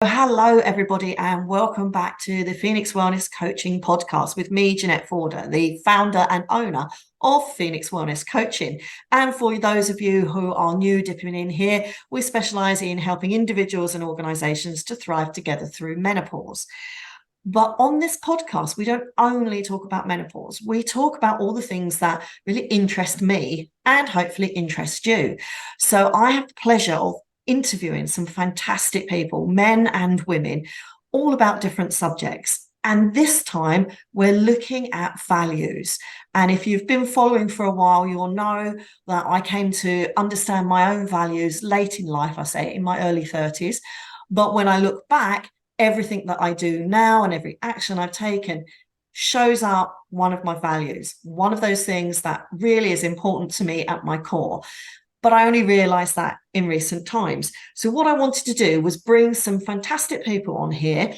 Hello, everybody, and welcome back to the Phoenix Wellness Coaching Podcast with me, Jeanette Forder, the founder and owner of Phoenix Wellness Coaching. And for those of you who are new dipping in here, we specialize in helping individuals and organizations to thrive together through menopause. But on this podcast, we don't only talk about menopause. We talk about all the things that really interest me and hopefully interest you. So I have the pleasure of interviewing some fantastic people, men and women, all about different subjects. And this time we're looking at values. And if you've been following for a while, you'll know that I came to understand my own values late in life, I say in my early 30s. But when I look back, everything that I do now and every action I've taken shows up one of my values, one of those things that really is important to me at my core. But I only realized that in recent times. So what I wanted to do was bring some fantastic people on here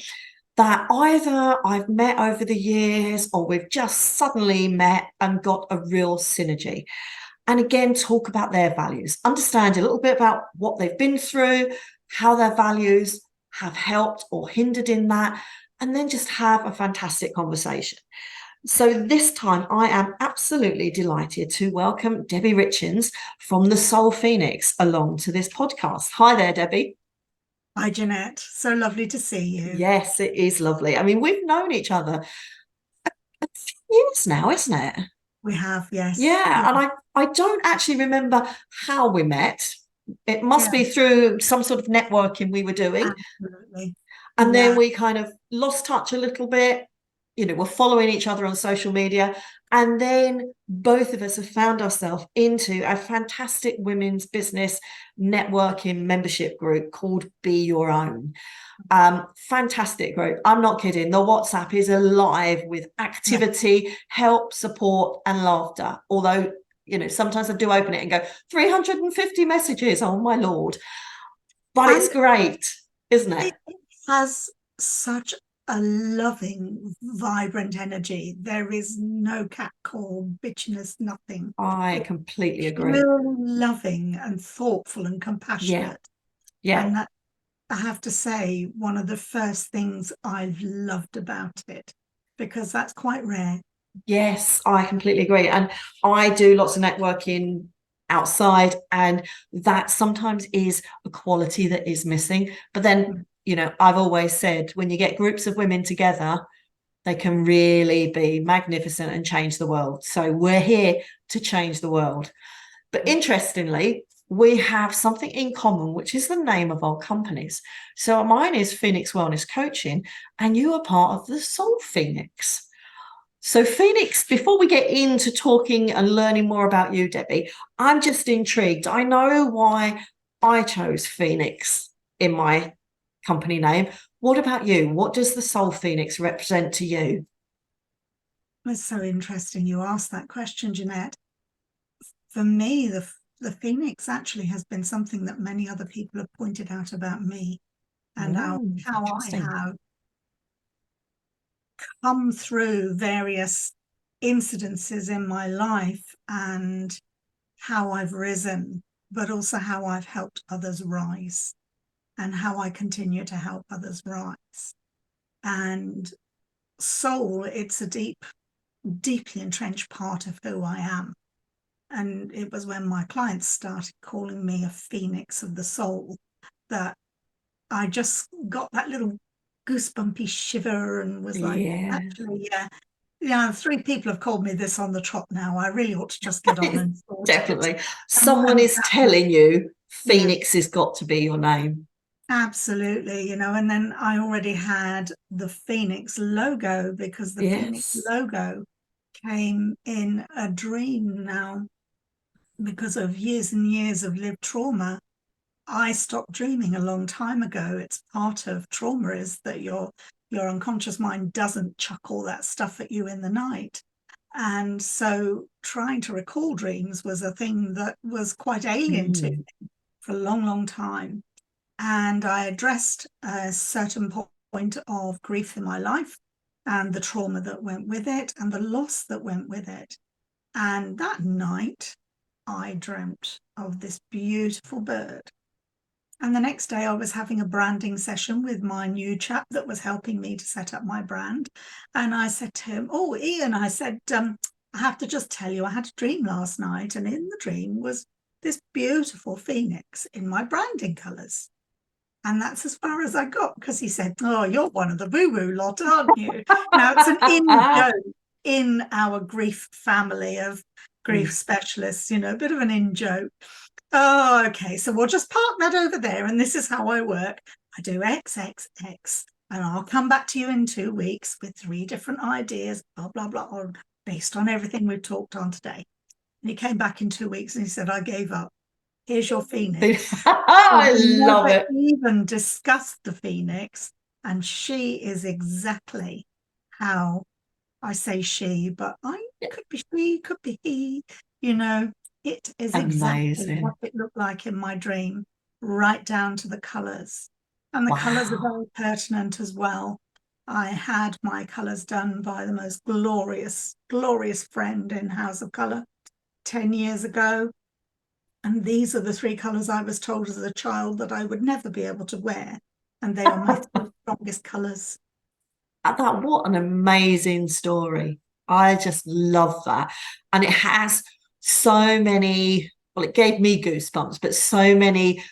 that either I've met over the years or we've just suddenly met and got a real synergy. And again, talk about their values, understand a little bit about what they've been through, how their values have helped or hindered in that, and then just have a fantastic conversation. So this time I am absolutely delighted to welcome Debi Richens from the Soul Phoenix along to this podcast. Hi there, Debi. Hi, Jeanette. So lovely to see you. Yes, it is lovely. I mean, we've known each other a few years now, isn't it? We have, yes. Yeah, Yeah. and I don't actually remember how we met. It must Yeah, be through some sort of networking we were doing. absolutely. And then Yeah. we kind of lost touch a little bit. We're following each other on social media. And then both of us have found ourselves into a fantastic women's business networking membership group called Be Your Own. Fantastic group. I'm not kidding. The WhatsApp is alive with Yeah. activity, help, support, and laughter. Although, sometimes I do open it and go, 350 messages. Oh, my Lord. But it's And great, isn't it? it has such a loving, vibrant energy. There is no catcall, bitchiness, nothing. I It's completely agree. pure loving and thoughtful and Yeah, compassionate. yeah. And that, I have to say, one of the first things I've loved about it, because that's quite rare. Yes, I completely agree. And I do lots of networking outside, and that sometimes is a quality that is missing. But then, I've always said when you get groups of women together, they can really be magnificent and change the world. So we're here to change the world. But interestingly, we have something in common, which is the name of our companies. So mine is Phoenix Wellness Coaching, and you are part of the Soul Phoenix. So, Phoenix, before we get into talking and learning more about you, Debi, I'm just intrigued. I know why I chose Phoenix in my company name. What about you? What does the Soul Phoenix represent to you? It's so interesting you asked that question, Jeanette. For me, the Phoenix actually has been something that many other people have pointed out about me and how I Interesting. have come through various incidences in my life and how I've risen, but also how I've helped others rise and how I continue to help others rise. And soul, it's a deeply entrenched part of who I am. And it was when my clients started calling me a phoenix of the soul that I just got that little goosebumpy shiver and was like, Yeah, actually, yeah, three people have called me this on the trot now. I really ought to just get on and sort it. definitely. And Someone is telling you yeah, Phoenix has got to be your name. absolutely. And then I already had the Phoenix logo because the Phoenix Yes. logo came in a dream now because of years and years of lived trauma. I stopped dreaming a long time ago. It's part of trauma is that your unconscious mind doesn't chuck all that stuff at you in the night. And so trying to recall dreams was a thing that was quite alien to Mm. me for a long, long time. And I addressed a certain point of grief in my life and the trauma that went with it and the loss that went with it. And that night, I dreamt of this beautiful bird And the next day I was having a branding session with my new chap that was helping me to set up my brand. And I said to him, "Oh, Ian," I said, "I have to just tell you, I had a dream last night, and in the dream was this beautiful phoenix in my branding colours." And that's as far as I got, because he said, "Oh, you're one of the woo-woo lot, aren't you?" Now, it's an in-joke in our grief family of grief specialists, a bit of an in-joke. Oh, okay. So we'll just park that over there. And this is how I work. I do X, X, X. And I'll come back to you in 2 weeks with 3 different ideas, blah, blah, blah, based on everything we've talked on today. And he came back in 2 weeks and he said, "I gave up. Here's your phoenix." I We love never it. even discussed the phoenix. And she is exactly how I say she, but I could be she, could be he, you know, it is exactly what Amazing. it looked like in my dream, right down to the colours. And the colours are Wow. very pertinent as well. I had my colours done by the most glorious, glorious friend in House of Colour 10 years ago. And these are the 3 colours I was told as a child that I would never be able to wear. And they are my 3 strongest colours. That what an amazing story. I just love that. And it has so many, well, it gave me goosebumps, but so many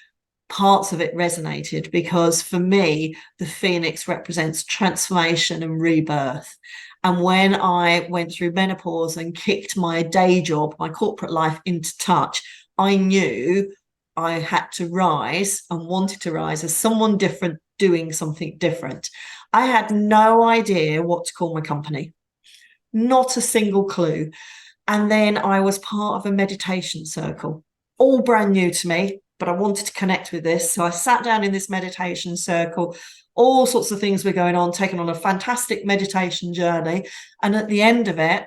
parts of it resonated because for me, the phoenix represents transformation and rebirth. And when I went through menopause and kicked my day job, my corporate life into touch, I knew I had to rise and wanted to rise as someone different doing something different. I had no idea what to call my company, not a single clue. And then I was part of a meditation circle, all brand new to me, but I wanted to connect with this. So I sat down in this meditation circle. All sorts of things were going on, taken on a fantastic meditation journey. And at the end of it,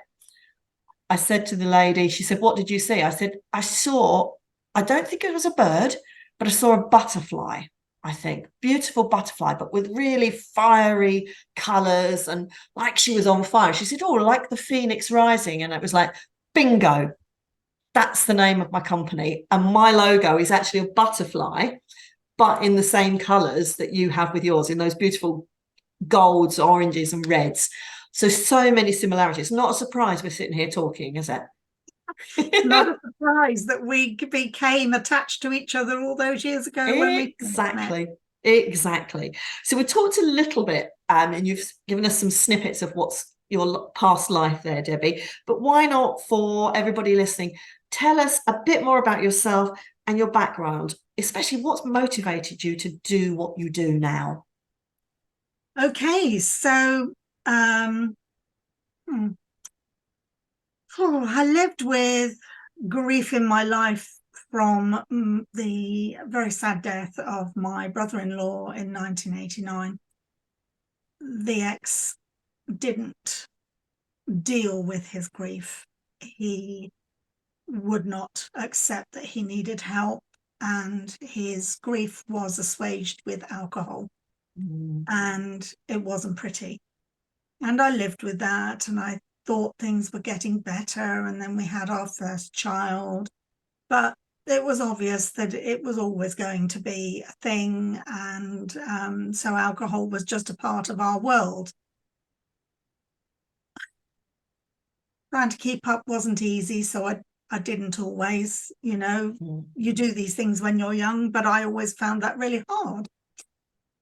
I said to the lady, she said, "What did you see?" I said, I don't think it was a bird, but I saw a butterfly, I think. Beautiful butterfly, but with really fiery colours and like she was on fire. She said, "Oh, like the phoenix rising." And it was like, bingo, that's the name of my company. And my logo is actually a butterfly, but in the same colours that you have with yours, in those beautiful golds, oranges, and reds. So many similarities. Not a surprise we're sitting here talking, is it? It's not a surprise that we became attached to each other all those years ago when we first met. Exactly. So we talked a little bit, and you've given us some snippets of what's your past life there, Debbie. But why not, for everybody listening, tell us a bit more about yourself and your background, especially what's motivated you to do what you do now? Okay, so hmm, I lived with grief in my life from the very sad death of my brother-in-law in 1989. The ex didn't deal with his grief. He would not accept that he needed help, and his grief was assuaged with alcohol, and it wasn't pretty. And I lived with that, and I thought things were getting better. And then we had our first child, but it was obvious that it was always going to be a thing. And so alcohol was just a part of our world. Trying to keep up wasn't easy, so I didn't always, you do these things when you're young, but I always found that really hard.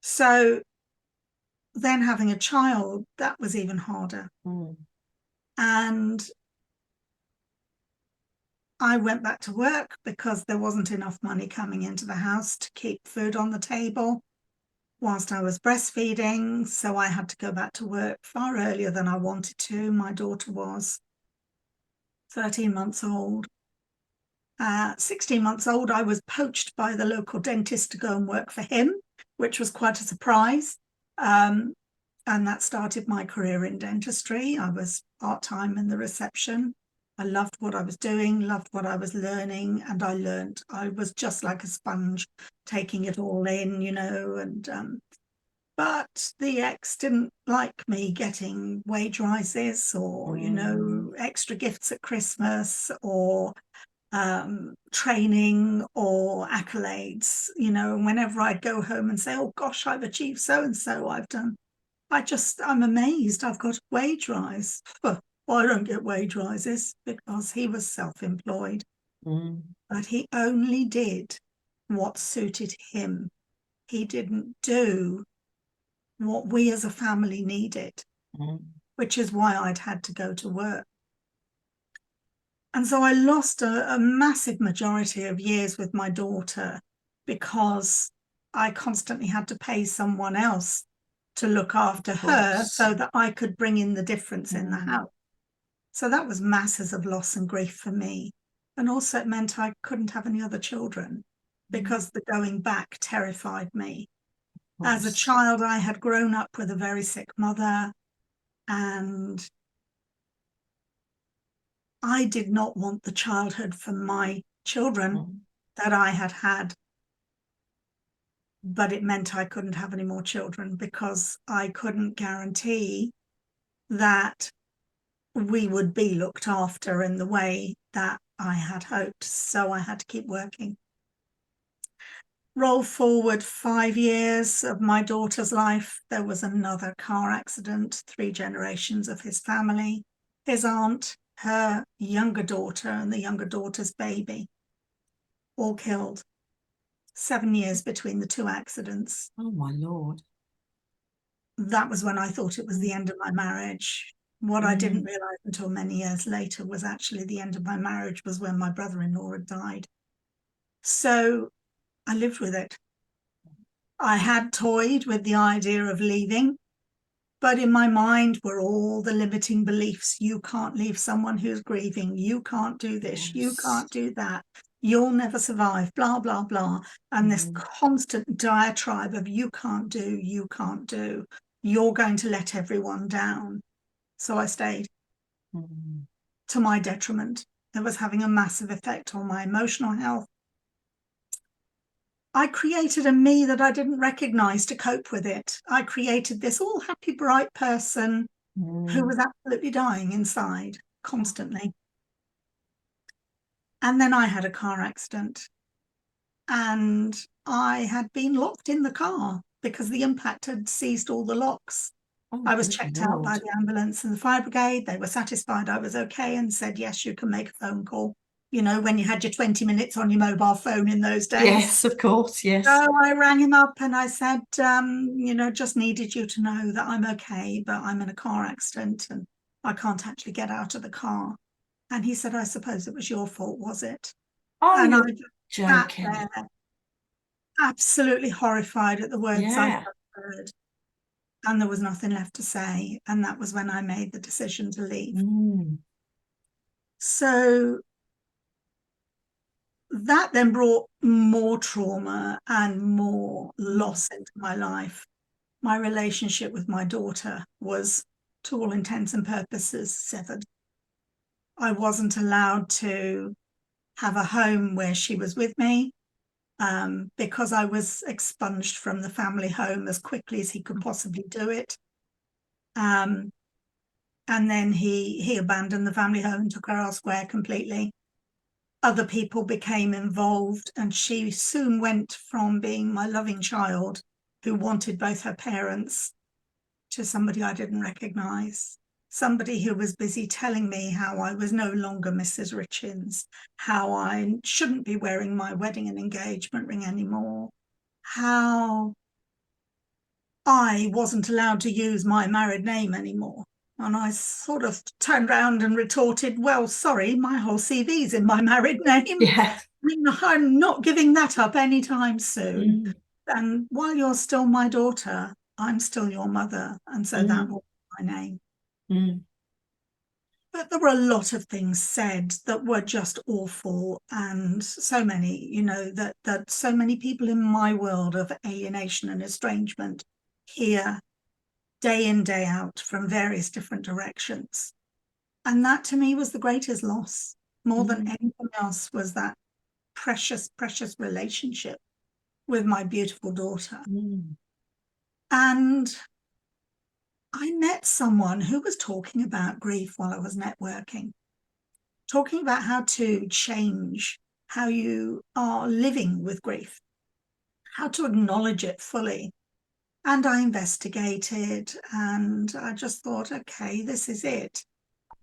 So then having a child, that was even harder. And I went back to work because there wasn't enough money coming into the house to keep food on the table whilst I was breastfeeding. So I had to go back to work far earlier than I wanted to. My daughter was 13 months old. 16 months old, I was poached by the local dentist to go and work for him, which was quite a surprise. And that started my career in dentistry. I was part-time in the reception. I loved what I was doing, loved what I was learning, and I learned. I was just like a sponge, taking it all in, but the ex didn't like me getting wage rises or, extra gifts at Christmas or training or accolades, you know. And whenever I'd go home and say, oh gosh, I've achieved so and so, I'm amazed I've got a wage rise. Well, I don't get wage rises because he was self-employed, but he only did what suited him. He didn't do what we as a family needed, which is why I'd had to go to work. And so I lost a massive majority of years with my daughter because I constantly had to pay someone else to look after her so that I could bring in the difference in the house. So that was masses of loss and grief for me. And also it meant I couldn't have any other children because the going back terrified me. As a child, I had grown up with a very sick mother, and I did not want the childhood for my children that I had had. But it meant I couldn't have any more children because I couldn't guarantee that we would be looked after in the way that I had hoped. So I had to keep working. Roll forward 5 years of my daughter's life, there was another car accident, 3 generations of his family, his aunt, her younger daughter, and the younger daughter's baby, all killed. 7 years between the 2 accidents. Oh my Lord. That was when I thought it was the end of my marriage. What I didn't realize until many years later was actually the end of my marriage was when my brother-in-law had died. So I lived with it. I had toyed with the idea of leaving, but in my mind were all the limiting beliefs. You can't leave someone who's grieving. You can't do this. You can't do that. You'll never survive, blah, blah, blah. And this constant diatribe of you can't do, you can't do. You're going to let everyone down. So I stayed to my detriment. It was having a massive effect on my emotional health. I created a me that I didn't recognize to cope with it. I created this all happy, bright person who was absolutely dying inside constantly. And then I had a car accident and I had been locked in the car because the impact had seized all the locks. I was checked out by the ambulance and the fire brigade. They were satisfied I was okay and said, yes, you can make a phone call. You know, when you had your 20 minutes on your mobile phone in those days. Yes, of course, yes. So I rang him up and I said, you know, just needed you to know that I'm okay, but I'm in a car accident and I can't actually get out of the car. And he said, I suppose it was your fault, was it? Oh, and you're I just joking. sat there, absolutely horrified at the words I heard. And there was nothing left to say. And that was when I made the decision to leave. So that then brought more trauma and more loss into my life. My relationship with my daughter was, to all intents and purposes, severed. I wasn't allowed to have a home where she was with me because I was expunged from the family home as quickly as he could possibly do it. And then he abandoned the family home and took her elsewhere completely. Other people became involved, and she soon went from being my loving child who wanted both her parents to somebody I didn't recognize, somebody who was busy telling me how I was no longer Mrs. Richens, how I shouldn't be wearing my wedding and engagement ring anymore, how I wasn't allowed to use my married name anymore. And I sort of turned around and retorted, well, sorry, my whole CV's in my married name. Yeah. I'm not giving that up anytime soon. And while you're still my daughter, I'm still your mother. And so that will be my name. But there were a lot of things said that were just awful. And so many, you know, that so many people in my world of alienation and estrangement hear day in, day out from various different directions. And that to me was the greatest loss. More than anything else was that precious, precious relationship with my beautiful daughter. And I met someone who was talking about grief while I was networking, talking about how to change how you are living with grief, how to acknowledge it fully. And I investigated and I just thought, okay, this is it.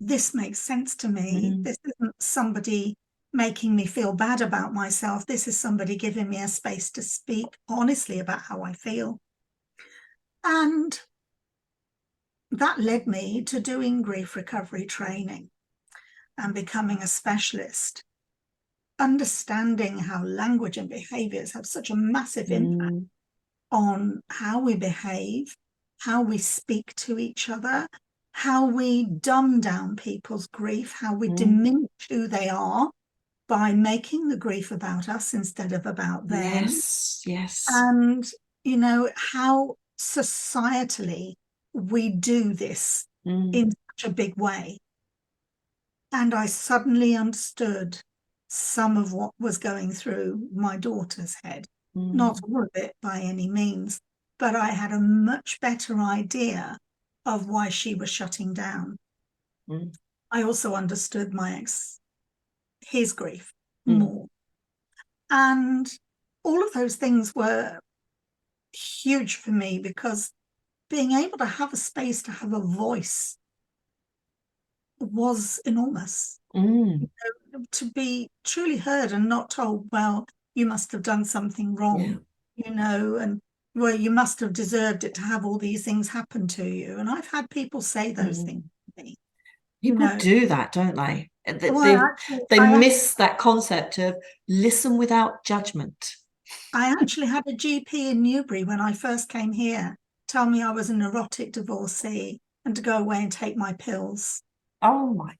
This makes sense to me. Mm. This isn't somebody making me feel bad about myself. This is somebody giving me a space to speak honestly about how I feel. And that led me to doing grief recovery training and becoming a specialist, understanding how language and behaviors have such a massive impact Mm. on how we behave, how we speak to each other, how we dumb down people's grief, how we Mm. diminish who they are by making the grief about us instead of about them. Yes, yes. And, you know, how societally we do this Mm. in such a big way. And I suddenly understood some of what was going through my daughter's head. Not Mm. all of it by any means, but I had a much better idea of why she was shutting down. Mm. I also understood his grief Mm. more. And all of those things were huge for me because being able to have a space to have a voice was enormous. Mm. To be truly heard and not told, well, you must have done something Yeah. wrong, you know, and well, you must have deserved it to have all these things happen to you. And I've had people say those things Mm. to me, you People know. do that, don't they? Well, They miss that concept of listen without judgment. I actually had a GP in Newbury when I first came here tell me I was a neurotic divorcee and to go away and take my pills. Oh my.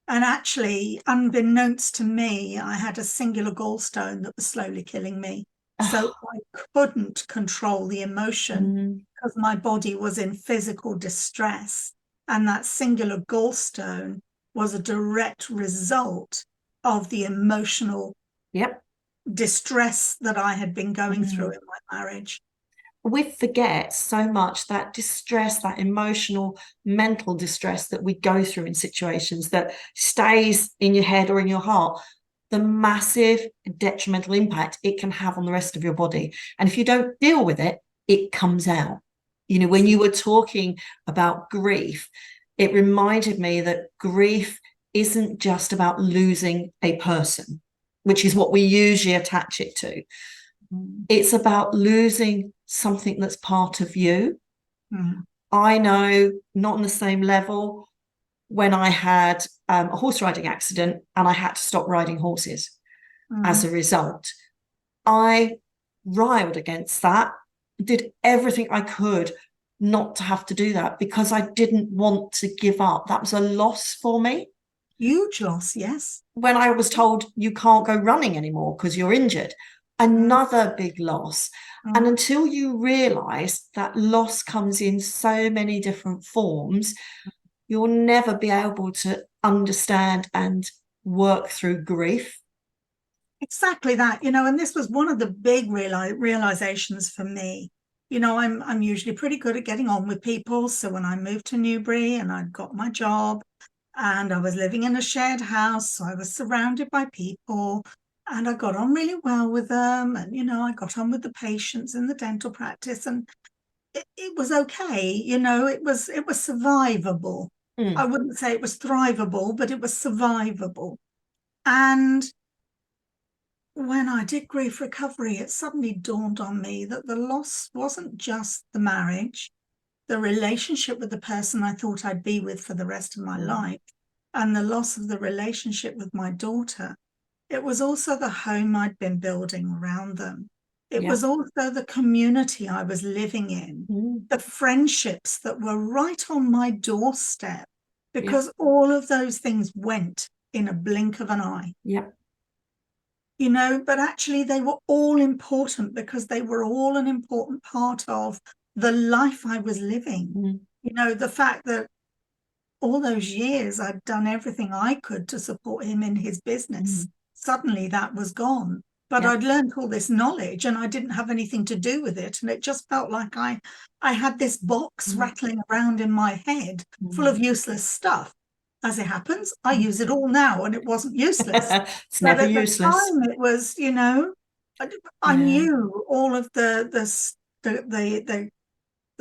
And actually, unbeknownst to me, I had a singular gallstone that was slowly killing me. So Oh. I couldn't control the emotion Mm. because my body was in physical distress. And that singular gallstone was a direct result of the emotional Yep. distress that I had been going through Mm. in my marriage. We forget so much that distress, that emotional, mental distress that we go through in situations that stays in your head or in your heart, the massive detrimental impact it can have on the rest of your body. And if you don't deal with it, it comes out. You know, when you were talking about grief, it reminded me that grief isn't just about losing a person, which is what we usually attach it to. It's about losing something that's part of you. Mm. I know, not on the same level, when I had a horse riding accident and I had to stop riding horses as Mm. a result. I riled against that, did everything I could not to have to do that because I didn't want to give up. That was a loss for me. Huge loss, yes. When I was told you can't go running anymore because you're injured, Mm. another big loss. And Mm. until you realize that loss comes in so many different forms, you'll never be able to understand and work through grief. Exactly that, you know, and this was one of the big realizations for me. You know, I'm usually pretty good at getting on with people. So when I moved to Newbury and I got my job and I was living in a shared house, so I was surrounded by people and I got on really well with them. And, you know, I got on with the patients in the dental practice and it was okay. You know, it was survivable. I Mm. wouldn't say it was thrivable, but it was survivable. And when I did grief recovery, it suddenly dawned on me that the loss wasn't just the marriage, the relationship with the person I thought I'd be with for the rest of my Mm. life, and the loss of the relationship with my daughter. It was also the home I'd been building around them. It Yeah. was also the community I was living in, Mm. the friendships that were right on my doorstep, Yeah. because all of those things went in a blink of an eye. Yeah. You know, but actually they were all important because they were all an important part of the life I was living. Mm. You know, the fact that all those years I'd done everything I could to support him in his business. Mm. Suddenly that was gone. But Yeah. I'd learned all this knowledge and I didn't have anything to do with it. And it just felt like I had this box Mm. rattling around in my head full Mm. of useless stuff. as it happens, I use it all now, and it wasn't useless. It's But never at the useless. time, it was, I Yeah. knew all of the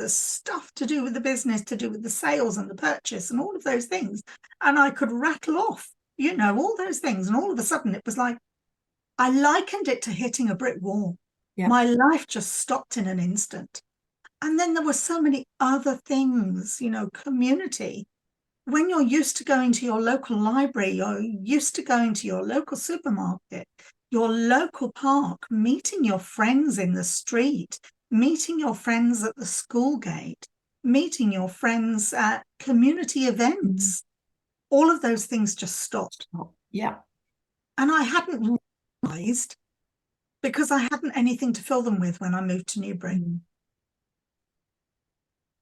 stuff to do with the business, to do with the sales and the purchase and all of those things. And I could rattle off, all those things. And all of a sudden it was like, I likened it to hitting a brick wall. Yeah. My life just stopped in an instant. And then there were so many other things, community. When you're used to going to your local library, you're used to going to your local supermarket, your local park, meeting your friends in the street, meeting your friends at the school gate, meeting your friends at community events. All of those things just stopped. Yeah. And I hadn't realized, because I hadn't anything to fill them with when I moved to Newbury.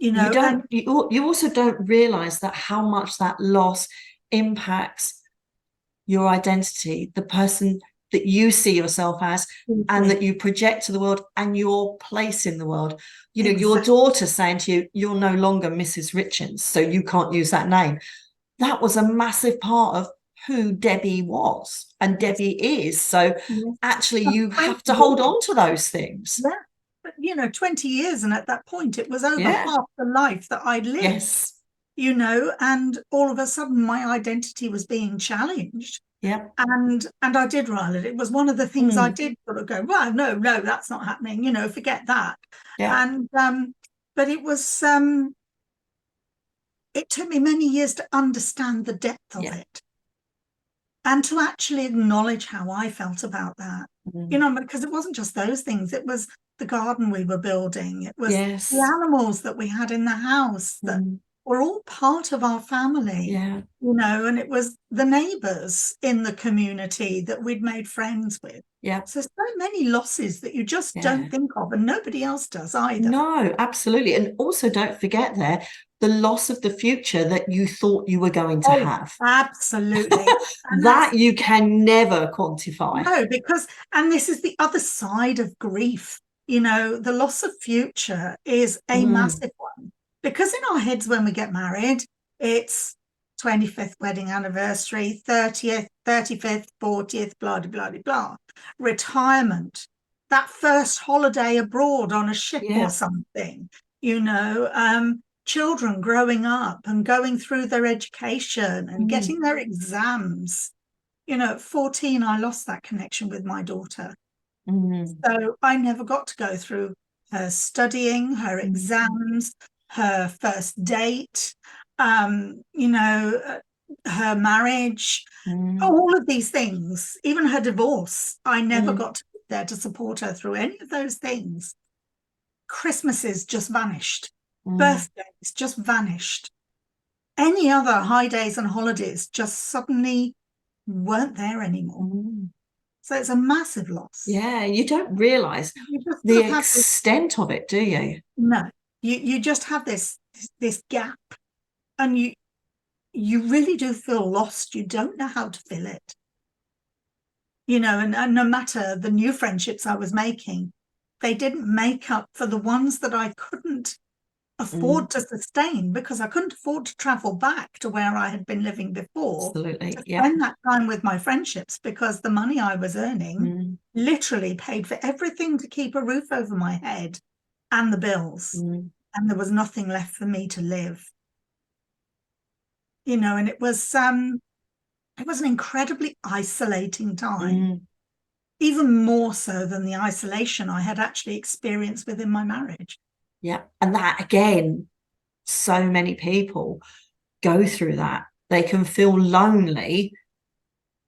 You also don't realize that how much that loss impacts your identity, the person that you see yourself as, and that you project to the world, and your place in the world. Exactly. Your daughter saying to you, you're no longer Mrs. Richens, so you can't use that name. That was a massive part of who Debbie was and Debbie is. So actually, you have to hold on to those things. Yeah. But 20 years, and at that point it was over half the life that I'd lived. Yes. And all of a sudden my identity was being challenged. Yeah. And I did rile it. It was one of the things I did sort of go, well, no, that's not happening, forget that. Yeah. And but it was it took me many years to understand the depth of it, and to actually acknowledge how I felt about that. Because it wasn't just those things. It was the garden we were building. It was the animals that we had in the house that were all part of our family. Yeah. And it was the neighbours in the community that we'd made friends with. Yeah. So many losses that you just don't think of, and nobody else does either. No, absolutely. And also don't forget the loss of the future that you thought you were going to have. Absolutely. That you can never quantify. No, and this is the other side of grief. The loss of future is a massive one, because in our heads, when we get married, it's 25th wedding anniversary, 30th, 35th, 40th, blah, blah, blah, blah. Retirement, that first holiday abroad on a ship or something, children growing up and going through their education and getting their exams. At 14, I lost that connection with my daughter. So I never got to go through her studying, her exams, her first date, her marriage, all of these things, even her divorce. I never got to be there to support her through any of those things. Christmases just vanished. Birthdays just vanished. Any other high days and holidays just suddenly weren't there anymore. So it's a massive loss. Yeah, you don't realise the extent of it, do you? No, you just have this gap, and you really do feel lost. You don't know how to fill it. And no matter the new friendships I was making, they didn't make up for the ones that I couldn't afford to sustain, because I couldn't afford to travel back to where I had been living before. Absolutely. To spend that time with my friendships, because the money I was earning literally paid for everything to keep a roof over my head and the bills. And there was nothing left for me to live. And it was an incredibly isolating time. Even more so than the isolation I had actually experienced within my marriage. Yeah. And that, again, so many people go through that. They can feel lonely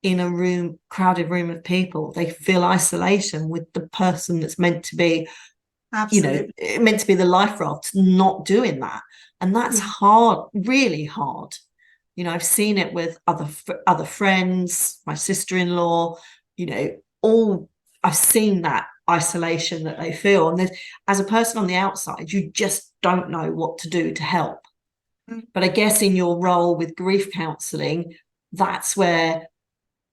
in a crowded room of people. They feel isolation with the person that's meant to be, meant to be the life raft, not doing that. And that's hard, really hard. I've seen it with other friends, my sister-in-law, I've seen that isolation that they feel. And as a person on the outside, you just don't know what to do to help. But I guess in your role with grief counselling, that's where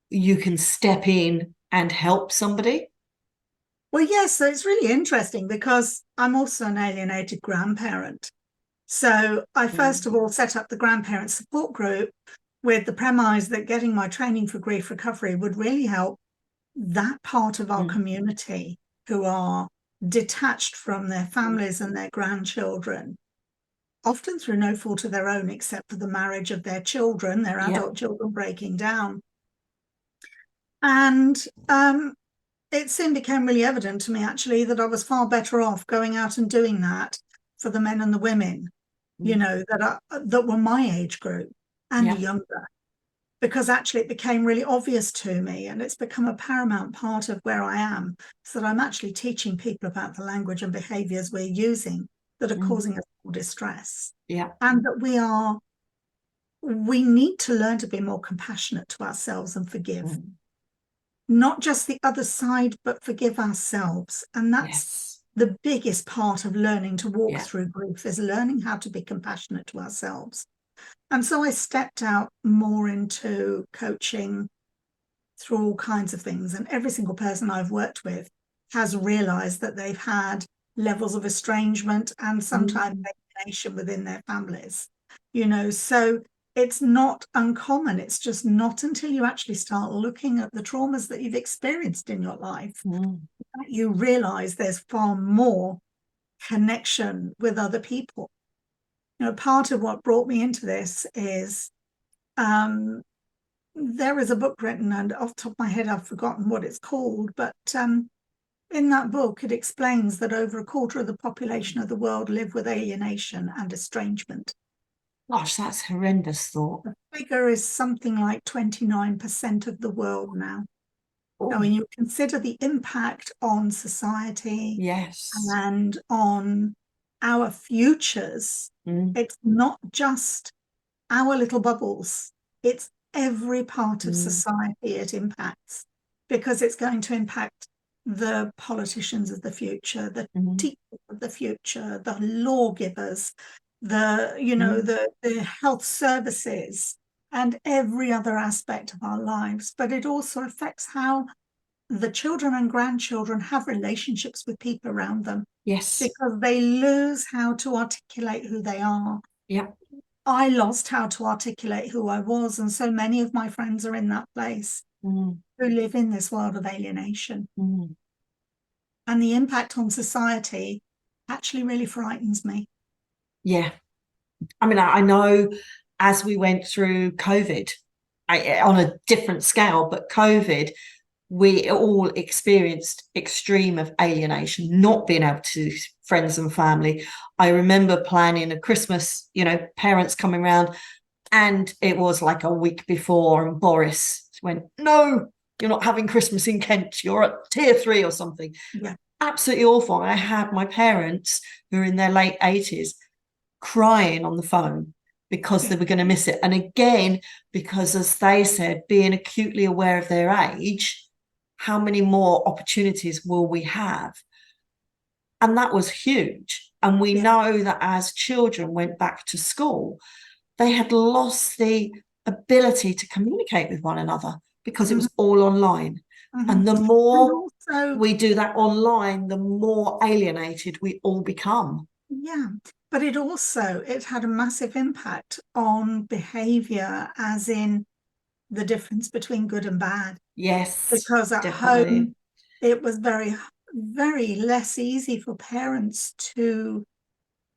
you can step in and help somebody. Well, yes, so it's really interesting, because I'm also an alienated grandparent. So I first of all set up the grandparent support group with the premise that getting my training for grief recovery would really help that part of our community who are detached from their families and their grandchildren, often through no fault of their own, except for the marriage of their children, their adult children breaking down. And it soon became really evident to me, actually, that I was far better off going out and doing that for the men and the women, you know, that were my age group and younger, because actually it became really obvious to me, and it's become a paramount part of where I am, so that I'm actually teaching people about the language and behaviours we're using that are causing us more distress. And that we need to learn to be more compassionate to ourselves and forgive. Not just the other side, but forgive ourselves. And that's the biggest part of learning to walk through grief, is learning how to be compassionate to ourselves. And so I stepped out more into coaching through all kinds of things. And every single person I've worked with has realized that they've had levels of estrangement and sometimes alienation within their families, you know, so it's not uncommon. It's just not until you actually start looking at the traumas that you've experienced in your life that you realize there's far more connection with other people. You know, part of what brought me into this is there is a book written, and off the top of my head I've forgotten what it's called, but in that book it explains that over a quarter of the population of the world live with alienation and estrangement. Gosh, that's a horrendous thought. The figure is something like 29% of the world now. Now, when you consider the impact on society and on our futures, it's not just our little bubbles, it's every part of society it impacts, because it's going to impact the politicians of the future, the teachers of the future, the lawgivers, the health services, and every other aspect of our lives. But it also affects how the children and grandchildren have relationships with people around them. Because they lose how to articulate who they are. I lost how to articulate who I was, and so many of my friends are in that place who live in this world of alienation. And the impact on society actually really frightens me. I mean, I know as we went through COVID, on a different scale, but COVID, we all experienced extreme of alienation, not being able to see friends and family. I remember planning a Christmas, you know, parents coming around, and it was like a week before, and Boris went, "No, you're not having Christmas in Kent, you're at tier 3 or something." Absolutely awful. I had my parents, who are in their late 80s, crying on the phone because they were going to miss it. And again, because, as they said, being acutely aware of their age, how many more opportunities will we have? And that was huge. And we know that as children went back to school, they had lost the ability to communicate with one another because it was all online. And the more we do that online, the more alienated we all become. But it had a massive impact on behavior, as in the difference between good and bad. Because at home it was very, very less easy for parents to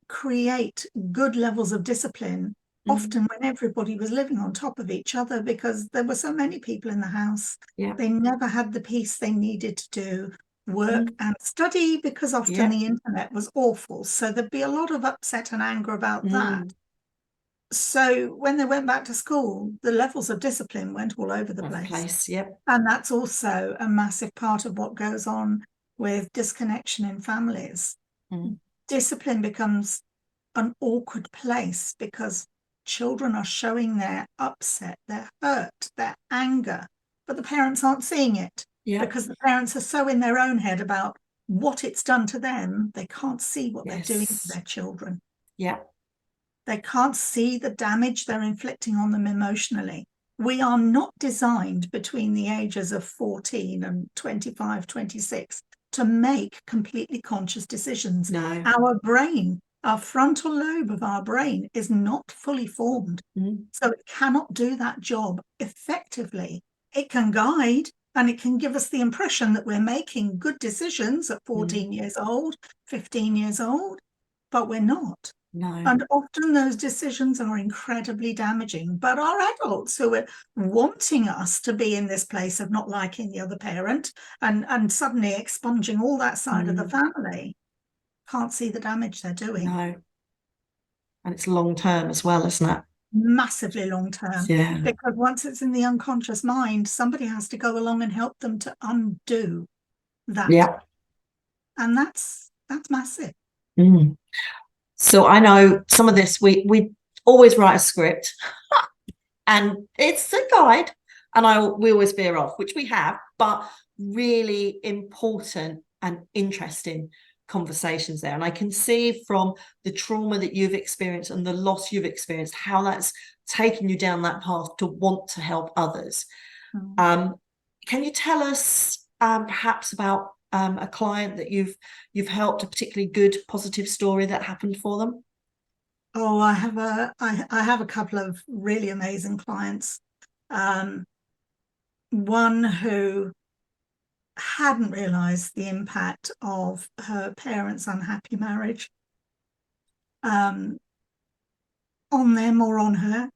create good levels of discipline, often when everybody was living on top of each other, because there were so many people in the house. They never had the peace they needed to do work and study, because often the internet was awful, so there'd be a lot of upset and anger about that. So when they went back to school, the levels of discipline went all over the place. And that's also a massive part of what goes on with disconnection in families. Discipline becomes an awkward place because children are showing their upset, their hurt, their anger, but the parents aren't seeing it. Because the parents are so in their own head about what it's done to them, they can't see what they're doing to their children. They can't see the damage they're inflicting on them emotionally. We are not designed between the ages of 14 and 25, 26 to make completely conscious decisions. Our brain our frontal lobe of our brain is not fully formed. So it cannot do that job effectively. It can guide and it can give us the impression that we're making good decisions at 14 years old, 15 years old, but we're not. No. And often those decisions are incredibly damaging. But our adults who are wanting us to be in this place of not liking the other parent and suddenly expunging all that side of the family can't see the damage they're doing. No. And it's long term as well, isn't it? Massively long term. Yeah. Because once it's in the unconscious mind, somebody has to go along and help them to undo that. Yeah. And that's massive. So I know some of this, we always write a script and it's a guide, and we always veer off, which we have, but really important and interesting conversations there. And I can see from the trauma that you've experienced and the loss you've experienced, how that's taken you down that path to want to help others. Can you tell us perhaps about a client that you've helped, a particularly good, positive story that happened for them? Oh, I have a couple of really amazing clients. One who hadn't realized the impact of her parents' unhappy marriage on them or on her,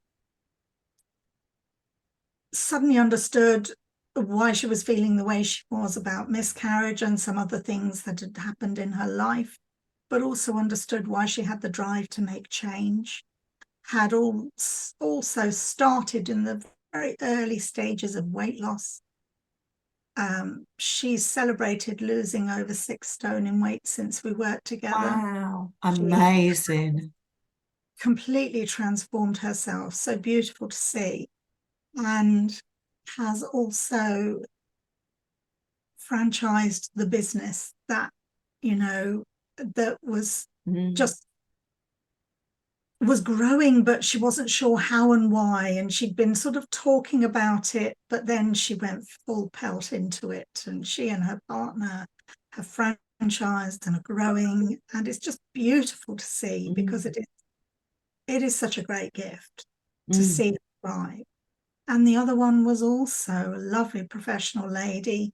suddenly understood why she was feeling the way she was about miscarriage and some other things that had happened in her life, but also understood why she had the drive to make change, had also started in the very early stages of weight loss. She's celebrated losing over 6 stone in weight since we worked together. Wow, amazing. Completely transformed herself, so beautiful to see, and has also franchised the business that, that was just was growing, but she wasn't sure how and why, and she'd been sort of talking about it, but then she went full pelt into it, and she and her partner have franchised and are growing, and it's just beautiful to see because it is such a great gift to see it thrive. And the other one was also a lovely professional lady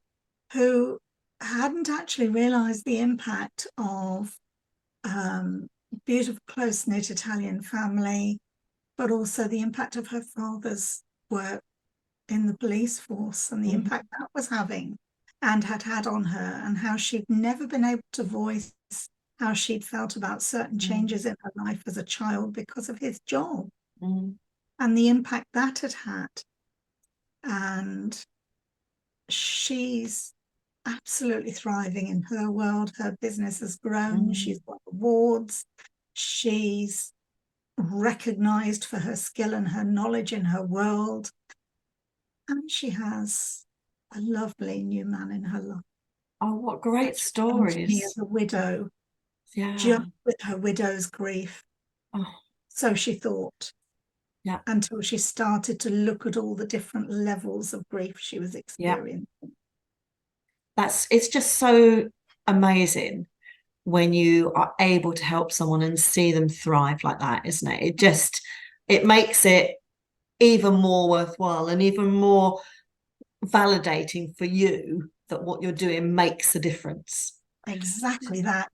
who hadn't actually realized the impact of beautiful, close-knit Italian family, but also the impact of her father's work in the police force and the impact that was having and had on her, and how she'd never been able to voice how she'd felt about certain changes in her life as a child because of his job and the impact that had had. And she's absolutely thriving in her world. Her business has grown. She's got awards. She's recognized for her skill and her knowledge in her world. And she has a lovely new man in her life. Oh, what great stories. Me as a widow, just with her widow's grief. So she thought. Until she started to look at all the different levels of grief she was experiencing. It's just so amazing when you are able to help someone and see them thrive like that, isn't it? It makes it even more worthwhile and even more validating for you that what you're doing makes a difference. Exactly that.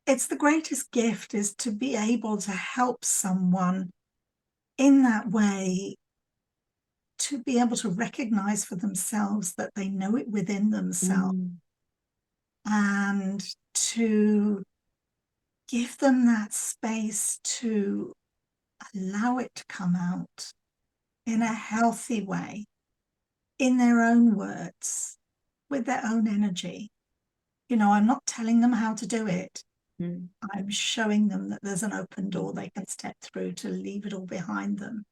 It's the greatest gift, is to be able to help someone in that way, to be able to recognize for themselves that they know it within themselves, and to give them that space to allow it to come out in a healthy way, in their own words, with their own energy. I'm not telling them how to do it. I'm showing them that there's an open door they can step through to leave it all behind them.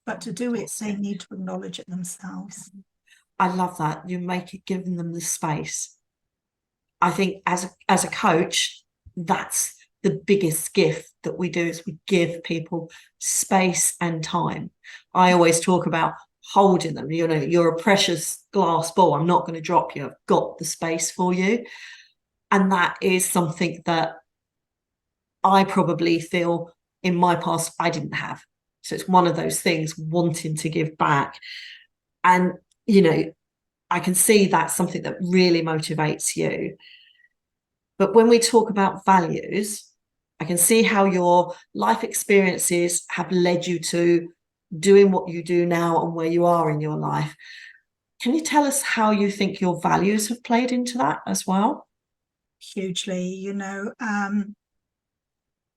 But to do it, they need to acknowledge it themselves. I love that. You make it, giving them the space. I think as a coach, that's the biggest gift that we do, is we give people space and time. I always talk about holding them. You're a precious glass ball. I'm not going to drop you. I've got the space for you. And that is something that I probably feel in my past I didn't have. So it's one of those things, wanting to give back. And, you know, I can see that's something that really motivates you. But when we talk about values, I can see how your life experiences have led you to doing what you do now and where you are in your life. Can you tell us how you think your values have played into that as well? Hugely.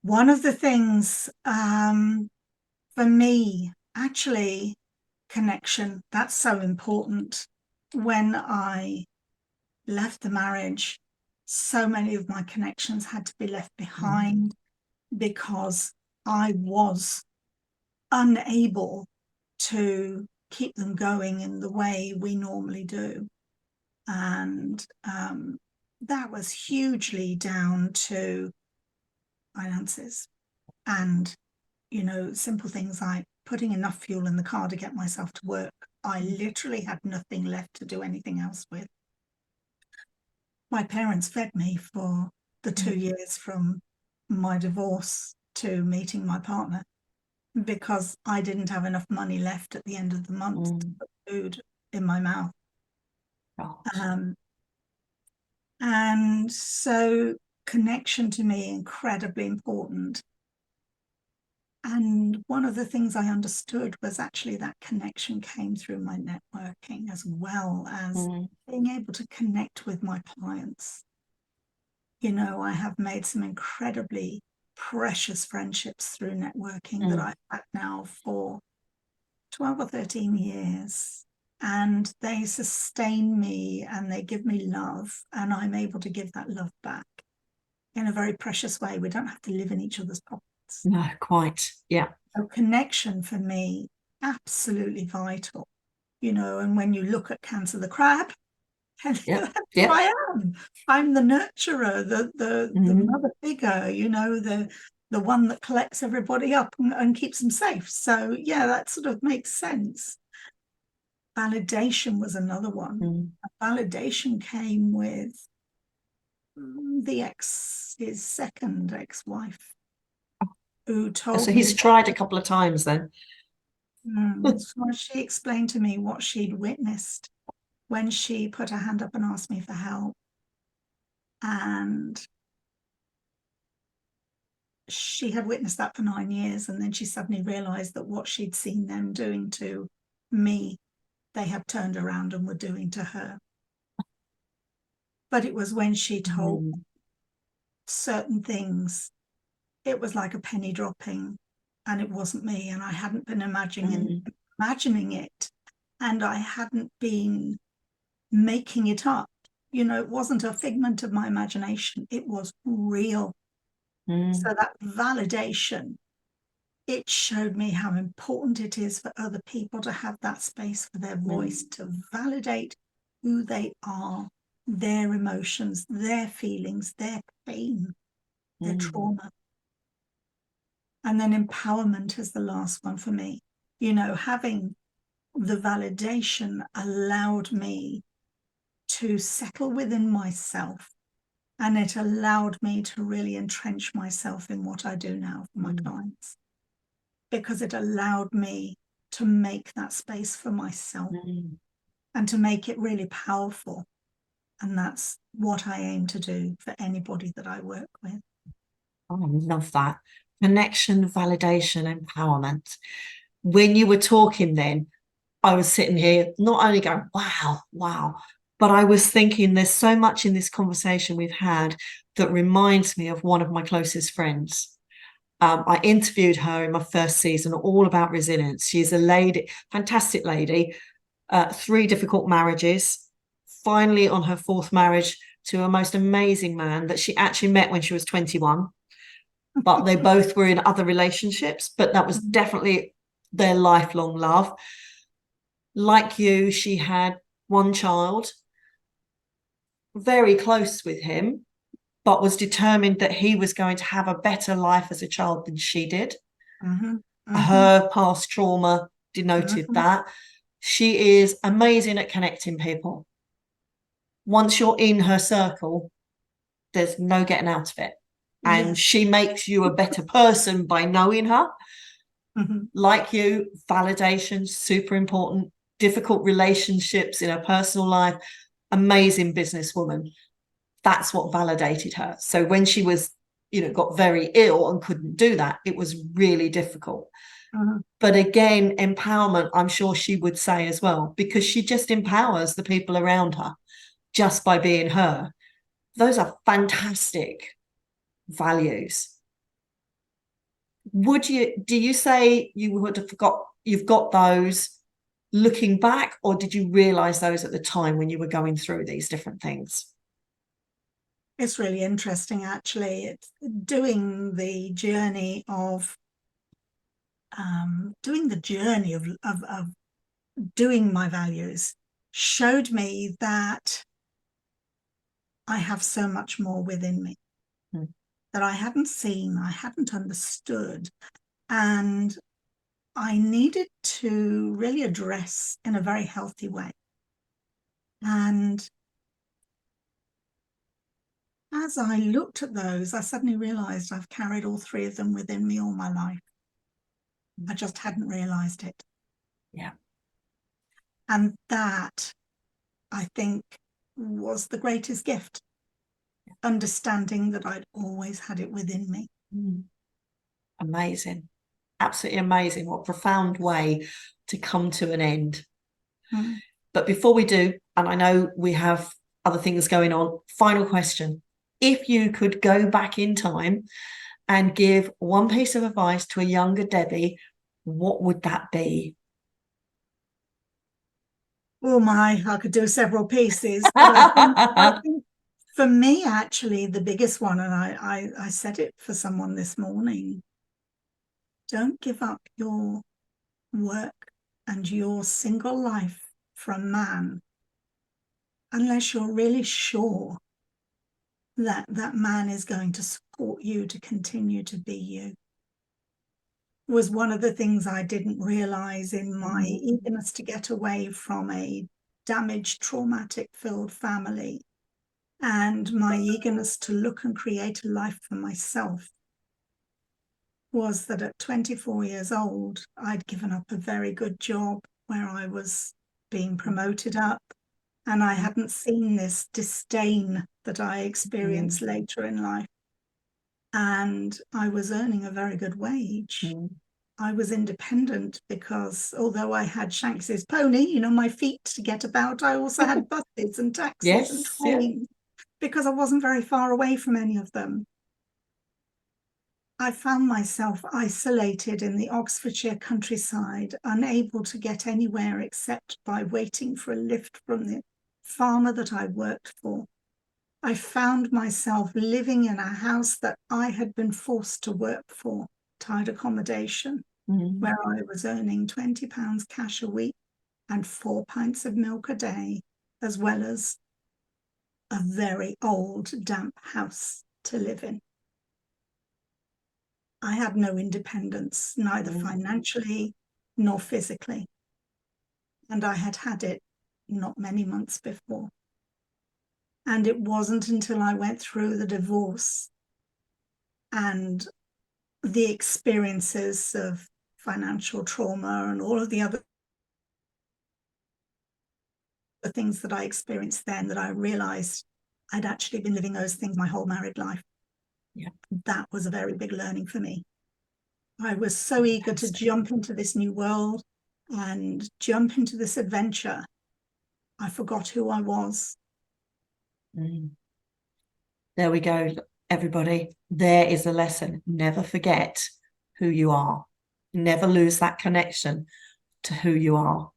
One of the things for me, actually, connection, that's so important. When I left the marriage, so many of my connections had to be left behind because I was unable to keep them going in the way we normally do. And that was hugely down to finances and, simple things like putting enough fuel in the car to get myself to work. I literally had nothing left to do anything else with. My parents fed me for the 2 years from my divorce to meeting my partner because I didn't have enough money left at the end of the month to put food in my mouth. Um, and so connection to me incredibly important. And one of the things I understood was actually that connection came through my networking as well as being able to connect with my clients. I have made some incredibly precious friendships through networking that I've had now for 12 or 13 years. And they sustain me and they give me love. And I'm able to give that love back in a very precious way. We don't have to live in each other's pockets. No, quite. Yeah. So connection for me, absolutely vital. And when you look at Cancer the Crab, that's who I am. I'm the nurturer, the mother figure, the one that collects everybody up and keeps them safe. So yeah, that sort of makes sense. Validation was another one. Validation came with his second ex-wife, who told So me he's tried a couple of times then. so she explained to me what she'd witnessed when she put her hand up and asked me for help. And she had witnessed that for 9 years. And then she suddenly realized that what she'd seen them doing to me, they had turned around and were doing to her. But it was when she told certain things, it was like a penny dropping, and it wasn't me. And I hadn't been imagining it. And I hadn't been making it up. It wasn't a figment of my imagination. It was real. So that validation, it showed me how important it is for other people to have that space for their voice, to validate who they are, their emotions, their feelings, their pain, their trauma. And then empowerment is the last one for me. Having the validation allowed me to settle within myself, and it allowed me to really entrench myself in what I do now for my clients, because it allowed me to make that space for myself and to make it really powerful. And that's what I aim to do for anybody that I work with. Oh, I love that. Connection, validation, empowerment. When you were talking then, I was sitting here not only going, wow, wow, but I was thinking there's so much in this conversation we've had that reminds me of one of my closest friends. I interviewed her in my first season, all about resilience. She's a lady, fantastic lady, 3 difficult marriages, finally on her 4th marriage to a most amazing man that she actually met when she was 21. But they both were in other relationships, but that was definitely their lifelong love. Like you, she had 1 child, very close with him, but was determined that he was going to have a better life as a child than she did. Her past trauma denoted that. She is amazing at connecting people. Once you're in her circle, there's no getting out of it. And Yes. she makes you a better person by knowing her. Mm-hmm. Like you, validation, super important. Difficult relationships in her personal life, amazing businesswoman. That's what validated her. So when she was, got very ill and couldn't do that, it was really difficult. Mm-hmm. But again, empowerment, I'm sure she would say as well, because she just empowers the people around her just by being her. Those are fantastic values. Do you say you would have you've got those looking back, or did you realize those at the time when you were going through these different things? It's really interesting, actually. It's doing the journey of doing my values showed me that I have so much more within me that I hadn't seen, I hadn't understood, and I needed to really address in a very healthy way. And as I looked at those, I suddenly realized I've carried all three of them within me all my life. I just hadn't realized it. Yeah. And that, I think, was the greatest gift. Understanding that I'd always had it within me. Amazing. Absolutely amazing. What a profound way to come to an end. But before we do, and I know we have other things going on, final question. If you could go back in time and give one piece of advice to a younger Debi, what would that be? Oh my, I could do several pieces, but I think for me, actually, the biggest one, and I said it for someone this morning, don't give up your work and your single life for a man unless you're really sure that that man is going to support you to continue to be you. Was one of the things I didn't realize in my eagerness to get away from a damaged, traumatic filled family and my eagerness to look and create a life for myself, was that at 24 years old, I'd given up a very good job where I was being promoted up, and I hadn't seen this disdain that I experienced later in life. And I was earning a very good wage. I was independent because although I had Shanks's pony, my feet to get about, I also had buses and taxis and trains because I wasn't very far away from any of them. I found myself isolated in the Oxfordshire countryside, unable to get anywhere except by waiting for a lift from the farmer that I worked for. I found myself living in a house that I had been forced to work for, tied accommodation, where I was earning £20 cash a week and 4 pints of milk a day, as well as a very old, damp house to live in. I had no independence, neither financially nor physically. And I had had it not many months before. And it wasn't until I went through the divorce and the experiences of financial trauma and all of the other things that I experienced then that I realized I'd actually been living those things my whole married life. Yeah. That was a very big learning for me. I was so eager to jump into this new world and jump into this adventure. I forgot who I was. There we go, everybody. There is a lesson. Never forget who you are. Never lose that connection to who you are.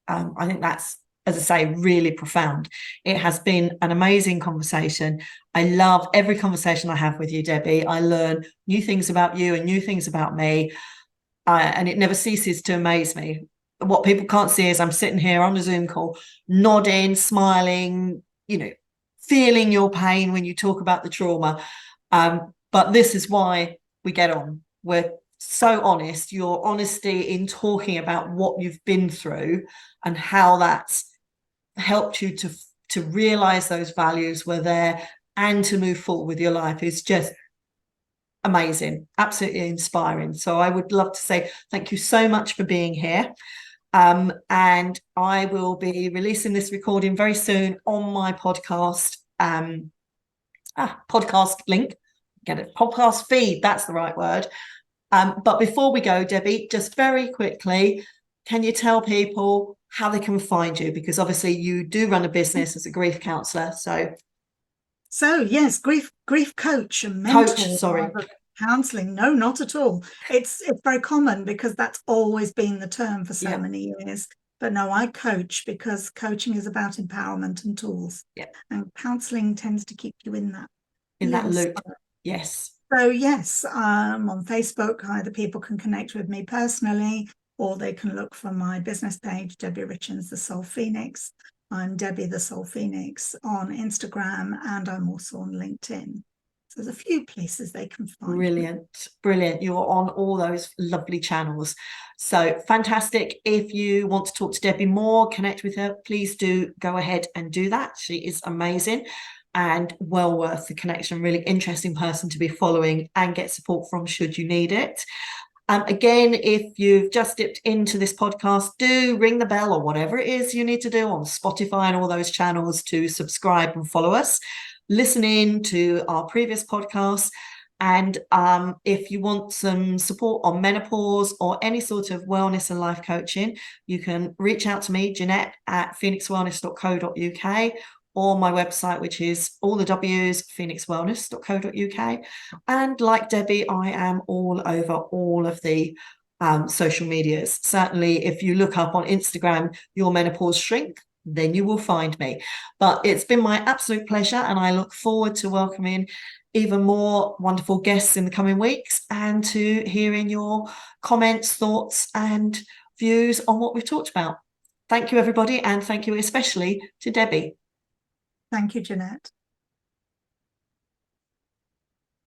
I think that's, as I say, really profound. It has been an amazing conversation. I love every conversation I have with you, Debi. I learn new things about you and new things about me. And it never ceases to amaze me. What people can't see is I'm sitting here on a Zoom call, nodding, smiling, feeling your pain when you talk about the trauma. But this is why we get on. We're so honest. Your honesty in talking about what you've been through and how that's helped you to realize those values were there and to move forward with your life is just amazing, absolutely inspiring. So I would love to say thank you so much for being here. And I will be releasing this recording very soon on my podcast podcast link. Get it, podcast feed, that's the right word. But before we go, Debbie, just very quickly, can you tell people how they can find you? Because obviously you do run a business as a grief counsellor. So yes, grief coach and Coach, mentor, sorry. counselling. No, not at all. It's very common because that's always been the term for so many years. But no, I coach because coaching is about empowerment and tools. And counselling tends to keep you in that loop. Yes. So yes, on Facebook, either people can connect with me personally, or they can look for my business page, Debi Richens, the Soul Phoenix. I'm Debbie the Soul Phoenix on Instagram, and I'm also on LinkedIn. So there's a few places they can find me. Brilliant. You're on all those lovely channels. So fantastic. If you want to talk to Debbie more, connect with her, please do go ahead and do that. She is amazing and well worth the connection. Really interesting person to be following and get support from should you need it. Again, if you've just dipped into this podcast, do ring the bell or whatever it is you need to do on Spotify and all those channels to subscribe and follow us. Listen in to our previous podcasts. And if you want some support on menopause or any sort of wellness and life coaching, you can reach out to me, Jeanette, at phoenixwellness.co.uk, or my website, which is all the W's, phoenixwellness.co.uk. And like Debbie, I am all over all of the social medias. Certainly, if you look up on Instagram, Your Menopause Shrink, then you will find me. But it's been my absolute pleasure, and I look forward to welcoming even more wonderful guests in the coming weeks and to hearing your comments, thoughts, and views on what we've talked about. Thank you, everybody, and thank you especially to Debbie. Thank you, Jeanette.